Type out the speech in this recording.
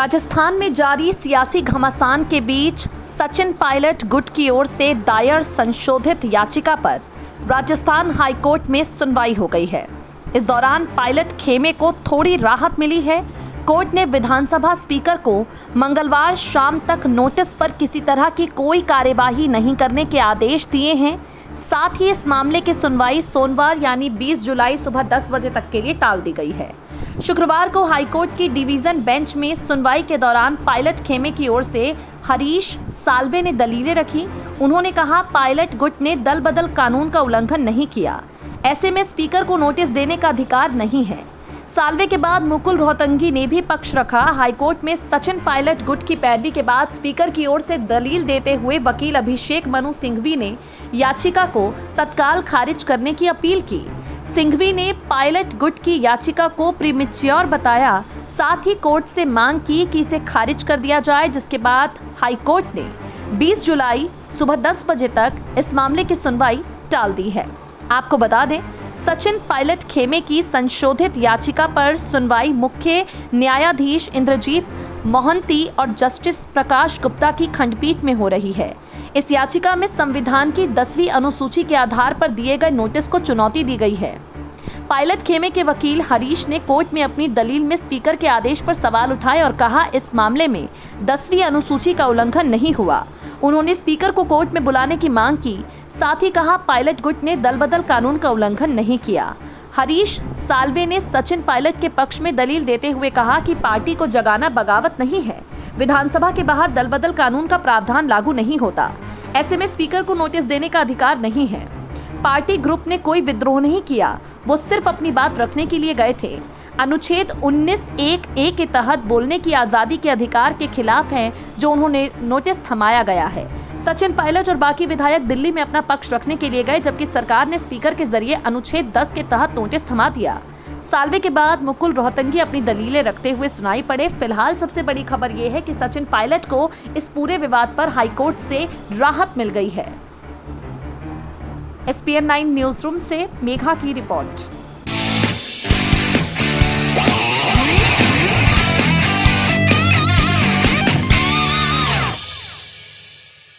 राजस्थान में जारी सियासी घमासान के बीच सचिन पायलट गुट की ओर से दायर संशोधित याचिका पर राजस्थान हाईकोर्ट में सुनवाई हो गई है। इस दौरान पायलट खेमे को थोड़ी राहत मिली है। कोर्ट ने विधानसभा स्पीकर को मंगलवार शाम तक नोटिस पर किसी तरह की कोई कार्यवाही नहीं करने के आदेश दिए हैं। साथ ही इस मामले की सुनवाई सोमवार यानी 20 जुलाई सुबह 10 बजे तक के लिए टाल दी गई है। शुक्रवार को हाईकोर्ट की डिवीजन बेंच में सुनवाई के दौरान पायलट खेमे की ओर से हरीश साल्वे ने दलीलें रखी। उन्होंने कहा, पायलट गुट ने दल बदल कानून का उल्लंघन नहीं किया, ऐसे में स्पीकर को नोटिस देने का अधिकार नहीं है। साल्वे के बाद मुकुल रोहतंगी ने भी पक्ष रखा। हाईकोर्ट में सचिन पायलट गुट की पैरवी के बाद स्पीकर की ओर से दलील देते हुए वकील अभिषेक मनु सिंघवी ने याचिका को तत्काल खारिज करने की अपील की। सिंघवी ने पायलट गुट की याचिका को प्रीमेच्योर बताया। साथ ही कोर्ट से मांग की कि इसे खारिज कर दिया जाए, जिसके बाद हाईकोर्ट ने 20 जुलाई सुबह 10 बजे तक इस मामले की सुनवाई टाल दी है। आपको बता दें, सचिन पायलट खेमे की संशोधित याचिका पर सुनवाई मुख्य न्यायाधीश इंद्रजीत मोहंती और जस्टिस प्रकाश गुप्ता की खंडपीठ में हो रही है। इस याचिका में संविधान की 10वीं अनुसूची के आधार पर दिए गए नोटिस को चुनौती दी गई है। पायलट खेमे के वकील हरीश ने कोर्ट में अपनी दलील में स्पीकर के आदेश पर सवाल उठाए और कहा, इस मामले में 10वीं अनुसूची का उल्लंघन नहीं हुआ। उन्होंने स्पीकर को कोर्ट में बुलाने की मांग की। साथ ही कहा, पायलट गुट ने दल बदल कानून का उल्लंघन नहीं किया। हरीश साल्वे ने सचिन पायलट के पक्ष में दलील देते हुए कहा कि पार्टी को जगाना बगावत नहीं है। विधानसभा के बाहर दल बदल कानून का प्रावधान लागू नहीं होता, ऐसे में स्पीकर को नोटिस देने का अधिकार नहीं है। पार्टी ग्रुप ने कोई विद्रोह नहीं किया, वो सिर्फ अपनी बात रखने के लिए गए थे। अनुच्छेद 19(1)(a) के तहत बोलने की आज़ादी के अधिकार के खिलाफ है जो उन्होंने नोटिस थमाया गया है। सचिन पायलट और बाकी विधायक दिल्ली में अपना पक्ष रखने के लिए गए, जबकि सरकार ने स्पीकर के जरिए अनुच्छेद 10 के तहत नोटिस थमा दिया। साल्वे के बाद मुकुल रोहतंगी अपनी दलीलें रखते हुए सुनाई पड़े। फिलहाल सबसे बड़ी खबर यह है कि सचिन पायलट को इस पूरे विवाद पर हाईकोर्ट से राहत मिल गई है। SPN 9 न्यूज रूम से मेघा की रिपोर्ट।